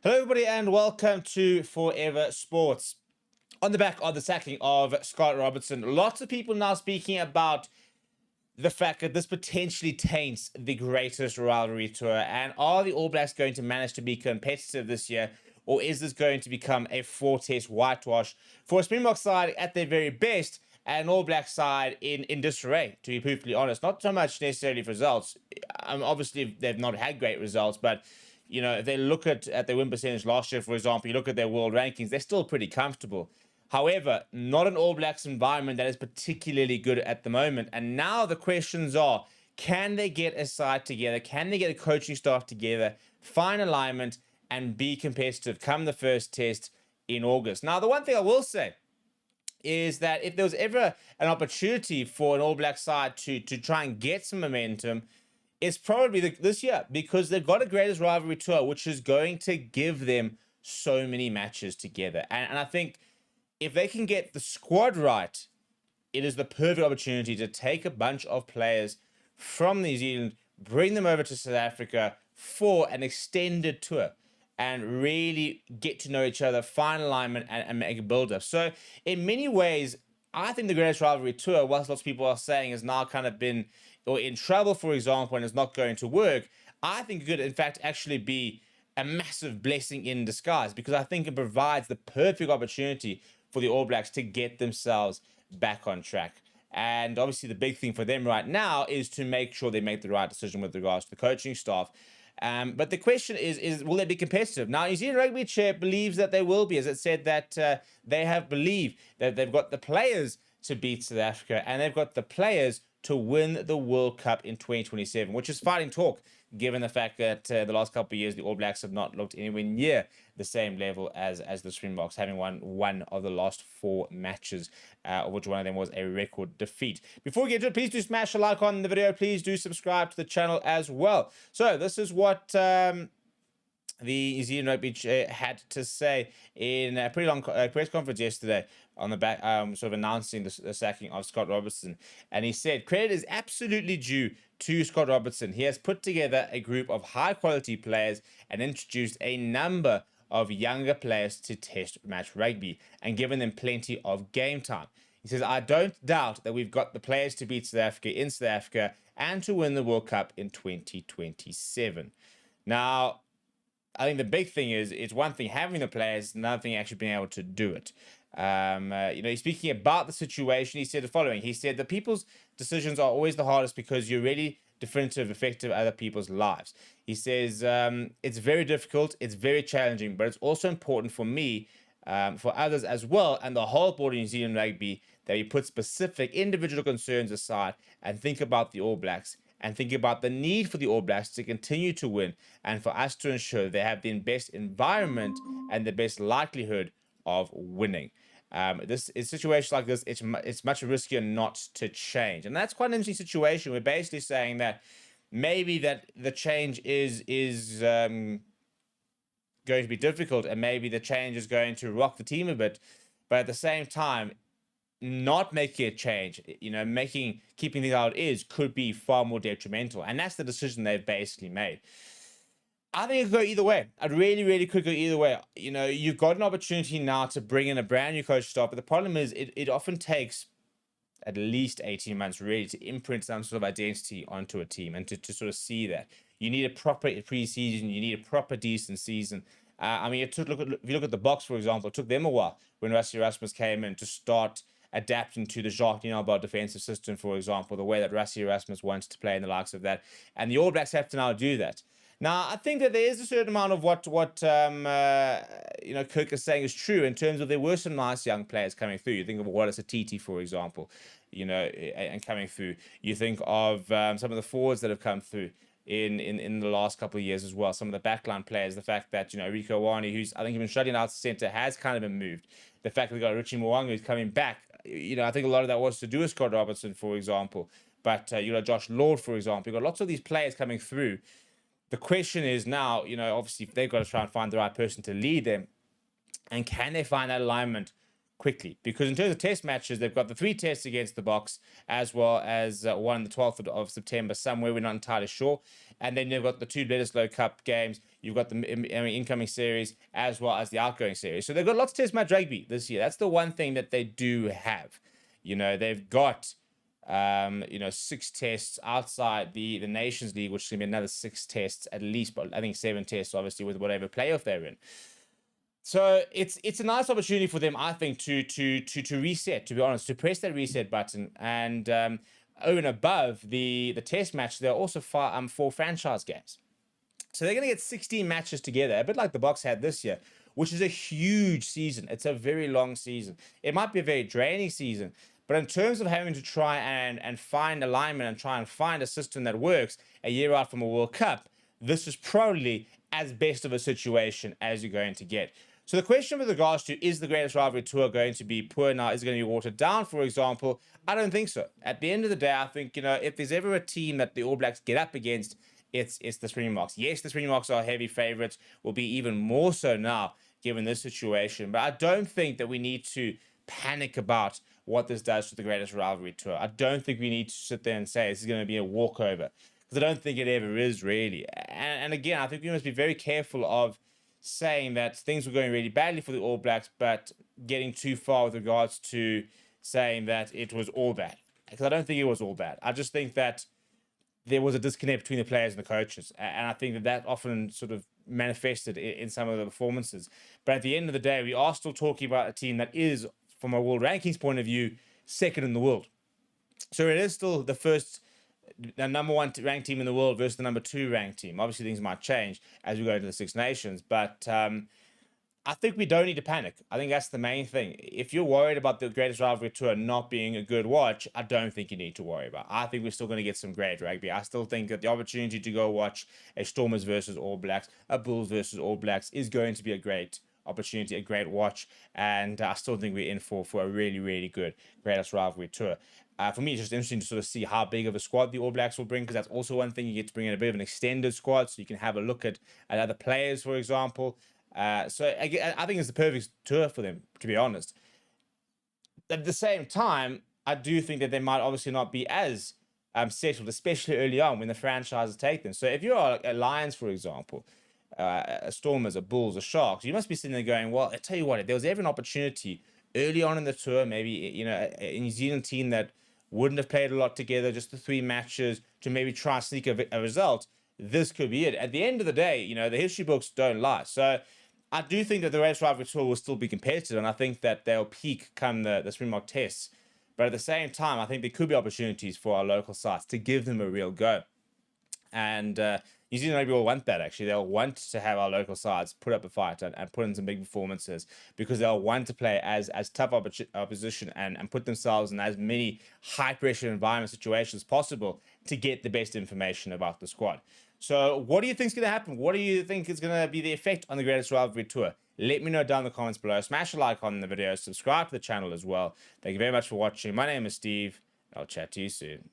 Hello, everybody, and welcome to Forever Sports. On the back of the sacking of Scott Robertson, lots of people now speaking about the fact that this potentially taints the Greatest Rivalry Tour. And are the All Blacks going to manage to be competitive this year? Or is this going to become a four-test whitewash for a Springbok side at their very best and an All Black side in disarray, to be perfectly honest? Not so much necessarily for results. Obviously, they've not had great results, but if they look at their win percentage last year, for example, you look at their world rankings, they're still pretty comfortable. However, not an All Blacks environment that is particularly good at the moment. And now the questions are, can they get a side together? Can they get a coaching staff together, find alignment, and be competitive come the first test in August? Now, the one thing I will say is that if there was ever an opportunity for an All Black side to try and get some momentum, it's probably this year, because they've got a Greatest Rivalry Tour, which is going to give them so many matches together. And I think if they can get the squad right, it is the perfect opportunity to take a bunch of players from New Zealand, bring them over to South Africa for an extended tour and really get to know each other, find alignment, and make a build-up. So in many ways, I think the Greatest Rivalry Tour, whilst lots of people are saying, has now kind of been or in trouble, for example, and is not going to work, I think it could, in fact, actually be a massive blessing in disguise, because I think it provides the perfect opportunity for the All Blacks to get themselves back on track. And obviously, the big thing for them right now is to make sure they make the right decision with regards to the coaching staff. But the question is will they be competitive? Now, New Zealand Rugby Chair believes that they will be, as it said that they have believed that they've got the players to beat South Africa and they've got the players to win the World Cup in 2027, which is fighting talk, given the fact that the last couple of years, the All Blacks have not looked anywhere near the same level as the Springboks, having won one of the last four matches, of which one of them was a record defeat. Before we get to it, please do smash a like on the video. Please do subscribe to the channel as well. So this is what the New Zealand Rugby had to say in a pretty long press conference yesterday on the back, sort of announcing the sacking of Scott Robertson. And he said, credit is absolutely due to Scott Robertson. He has put together a group of high-quality players and introduced a number of younger players to test match rugby and given them plenty of game time. He says, I don't doubt that we've got the players to beat South Africa in South Africa and to win the World Cup in 2027. Now, I think the big thing is, it's one thing having the players, another thing actually being able to do it. He's speaking about the situation. He said the following. He said that people's decisions are always the hardest because you're really definitive, effective other people's lives. He says, it's very difficult, it's very challenging, but it's also important for me, for others as well, and the whole board of New Zealand Rugby, that we put specific individual concerns aside and think about the All Blacks and think about the need for the All Blacks to continue to win and for us to ensure they have the best environment and the best likelihood of winning. This is situation like this, it's much riskier not to change. And that's quite an interesting situation. We're basically saying that maybe that the change is going to be difficult, and maybe the change is going to rock the team a bit, but at the same time, not making a change, keeping things how it is, could be far more detrimental. And that's the decision they've basically made. I think it could go either way. I really, really could go either way. You've got an opportunity now to bring in a brand new coach staff, but the problem is it often takes at least 18 months really to imprint some sort of identity onto a team and to sort of see that. You need a proper preseason. You need a proper decent season. If you look at the Boks, for example, it took them a while when Rassie Erasmus came in to start adapting to the Jacques Nienaber defensive system, for example, the way that Rassie Erasmus wants to play and the likes of that. And the All Blacks have to now do that. Now, I think that there is a certain amount of what Kirk is saying is true in terms of there were some nice young players coming through. You think of Wallace Atiti, for example, and coming through. You think of some of the forwards that have come through in the last couple of years as well. Some of the backline players, the fact that, Rico Wani, who's, I think, been struggling out centre, has kind of been moved. The fact that we got Richie Mwanga, who's coming back, I think a lot of that was to do with Scott Robertson, for example. But, Josh Lord, for example. You've got lots of these players coming through. The question is now, obviously, they've got to try and find the right person to lead them. And can they find that alignment quickly, because in terms of test matches, they've got the 3 tests against the Boks, as well as one on the 12th of September somewhere, we're not entirely sure, and then you've got the 2 Bledisloe Cup games, you've got the incoming series as well as the outgoing series. So they've got lots of test match rugby this year. That's the one thing that they do have. They've got 6 tests outside the Nations League, which is going to be another 6 tests at least, but I think 7 tests obviously with whatever playoff they're in. So it's a nice opportunity for them, I think, to reset, to be honest, to press that reset button. And over and above the test match, there are also 4 franchise games. So they're going to get 16 matches together, a bit like the Boks had this year, which is a huge season. It's a very long season. It might be a very draining season, but in terms of having to try and find alignment and try and find a system that works a year out from a World Cup, this is probably as best of a situation as you're going to get. So the question with regards to, is the Greatest Rivalry Tour going to be poor now? Is it going to be watered down, for example? I don't think so. At the end of the day, I think, if there's ever a team that the All Blacks get up against, it's the Springboks. Yes, the Springboks are heavy favourites, will be even more so now, given this situation. But I don't think that we need to panic about what this does to the Greatest Rivalry Tour. I don't think we need to sit there and say this is going to be a walkover, because I don't think it ever is, really. And again, I think we must be very careful of saying that things were going really badly for the All Blacks, but getting too far with regards to saying that it was all bad. Because I don't think it was all bad. I just think that there was a disconnect between the players and the coaches. And I think that often sort of manifested in some of the performances. But at the end of the day, we are still talking about a team that is, from a world rankings point of view, second in the world. So it is still the number 1 ranked team in the world versus the number 2 ranked team. Obviously, things might change as we go into the Six Nations, but I think we don't need to panic. I think that's the main thing. If you're worried about the Greatest Rivalry Tour not being a good watch, I don't think you need to worry about it. I think we're still going to get some great rugby. I still think that the opportunity to go watch a Stormers versus All Blacks, a Bulls versus All Blacks is going to be a great opportunity, a great watch, and I still think we're in for a really, really good Greatest Rivalry Tour. For me, it's just interesting to sort of see how big of a squad the All Blacks will bring, because that's also one thing. You get to bring in a bit of an extended squad, so you can have a look at other players, for example. So I think it's the perfect tour for them, to be honest. At the same time, I do think that they might obviously not be as settled, especially early on when the franchises take them. So if you're a Lions, for example, a Stormers, a Bulls, a Sharks, you must be sitting there going, well, I tell you what, if there was ever an opportunity early on in the tour, maybe a New Zealand team that wouldn't have played a lot together, just the 3 matches, to maybe try and sneak a result, this could be it. At the end of the day, the history books don't lie. So I do think that the Greatest Rivalry Tour will still be competitive, and I think that they'll peak come the Springbok tests. But at the same time, I think there could be opportunities for our local sides to give them a real go. And New Zealand Rugby will want that, actually. They'll want to have our local sides put up a fight and put in some big performances, because they'll want to play as tough opposition and put themselves in as many high-pressure environment situations as possible to get the best information about the squad. So what do you think is going to happen? What do you think is going to be the effect on the Greatest Rivalry Tour? Let me know down in the comments below. Smash a like on the video. Subscribe to the channel as well. Thank you very much for watching. My name is Steve. I'll chat to you soon.